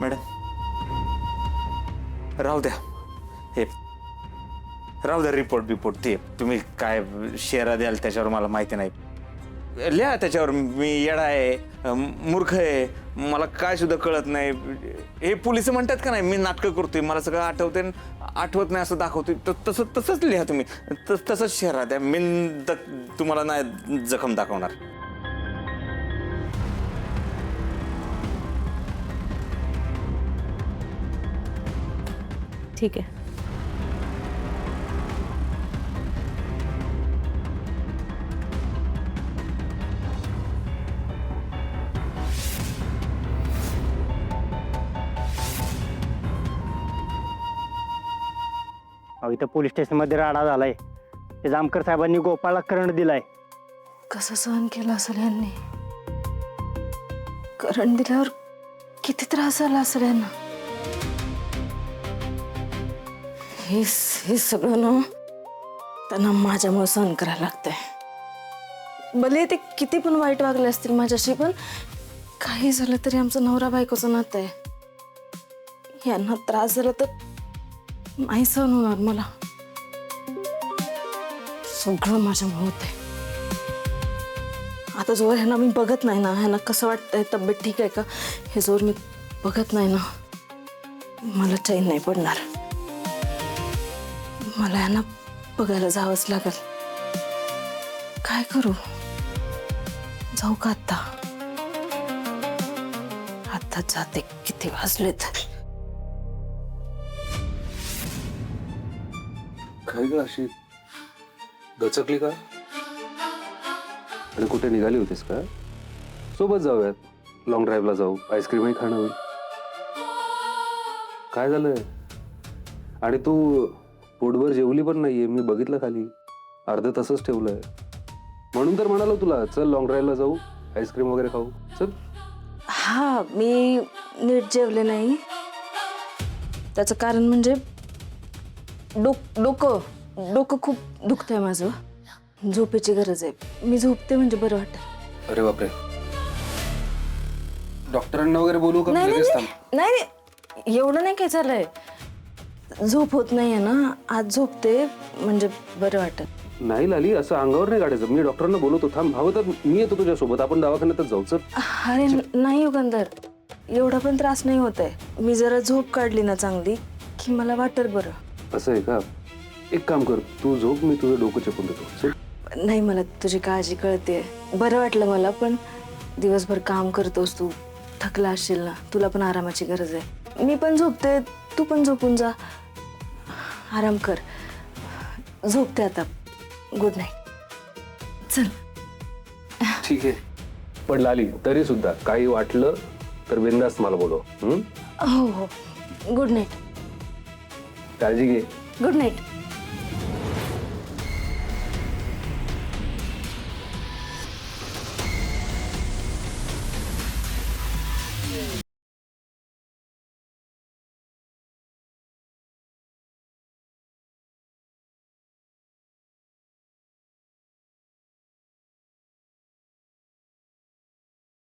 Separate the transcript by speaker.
Speaker 1: Madam राहू द्या, हे राहू द्या, रिपोर्ट ते तुम्ही काय शेरा द्याल त्याच्यावर मला माहिती नाही. लिहा त्याच्यावर मी येडा आहे, मूर्ख आहे, मला काय सुद्धा कळत नाही. हे पोलिस म्हणतात का नाही मी नाटकं करतोय, मला सगळं आठवते आठवत नाही असं दाखवतोय. तसंच लिहा तुम्ही, तसंच शेरा द्या. मी तुम्हाला नाही जखम दाखवणार.
Speaker 2: ठीक आहे.
Speaker 3: इथं पोलीस स्टेशनमध्ये राडा झालाय. ते जामकर साहेबांनी गोपाळला करंट दिलाय.
Speaker 2: कसं सहन केलं असेल यांनी? करंट दिल्यावर किती त्रास झाला असेल यांना. हे सगळं ना त्यांना माझ्यामुळे सहन करायला लागतंय. भले ते किती पण वाईट वागले असतील माझ्याशी, पण काही झालं तरी आमचं नवरा बायकोचं नातं आहे. यांना त्रास झाला तर नाही सहन होणार मला. सगळं माझ्यामुळे होतंय. आता जोर ह्यांना मी बघत नाही ना, ह्यांना कसं वाटतंय, तब्येत ठीक आहे का, हे जोर मी बघत नाही ना, मला चैन नाही पडणार. मला ह्यांना बघायला जावंच लागेल. काय करू? जाऊ का आता? आता जाते. किती वाजलेत?
Speaker 4: काय ग अशी दचकली का? आणि कुठे निघाली होतीस का? सोबत जाऊयात, लॉंग ड्राईव्हला जाऊ, आईस्क्रीमही खाणं होईल. काय झालंय? आणि तू पोटभर जेवली पण नाहीये, मी बघितलं खाली अर्ध तसंच ठेवलंय. म्हणून तर म्हणालो तुला चल लॉंग ड्राईव्हला जाऊ, आईस्क्रीम वगैरे खाऊ. चल.
Speaker 2: हा, मी नीट जेवले नाही. त्याचं कारण म्हणजे डोकं खूप दुखतंय माझं. झोपेची गरज आहे. मी झोपते म्हणजे बरं वाटतं.
Speaker 4: अरे बापरे, डॉक्टरांना वगैरे बोलू का?
Speaker 2: नाही, एवढं नाही काय झालंय. झोप होत नाहीये ना, आज झोपते म्हणजे बरं वाटत.
Speaker 4: नाही लाली, असं अंगावर नाही काढायचं. मी डॉक्टरांना बोलवतो. थांब, हवं तर मी येतो तुझ्यासोबत, आपण दवाखान्यातच जाऊ. चल.
Speaker 2: अरे नाही युगंधर, एवढा पण त्रास नाही होत आहे. मी जरा झोप काढली ना चांगली की मला वाटेल बरं.
Speaker 4: असं आहे का? एक काम कर, तू झोप, मी तुझं डोकं चेपून देतो. चल.
Speaker 2: नाही, मला तुझी काळजी कळते. बरं वाटलं मला, पण दिवसभर काम करतोस तू, थकला असशील ना, तुला पण आरामाची गरज आहे. मी पण झोपते, तू पण झोपून जा, आराम कर. झोपते आता. Good night. चल.
Speaker 4: ठीक आहे. पण लाली, तरी सुद्धा काही वाटलं तर बिनधास्त मला बोलव.
Speaker 2: हो, गुड नाईट.
Speaker 4: काळजी घे.
Speaker 2: Good night.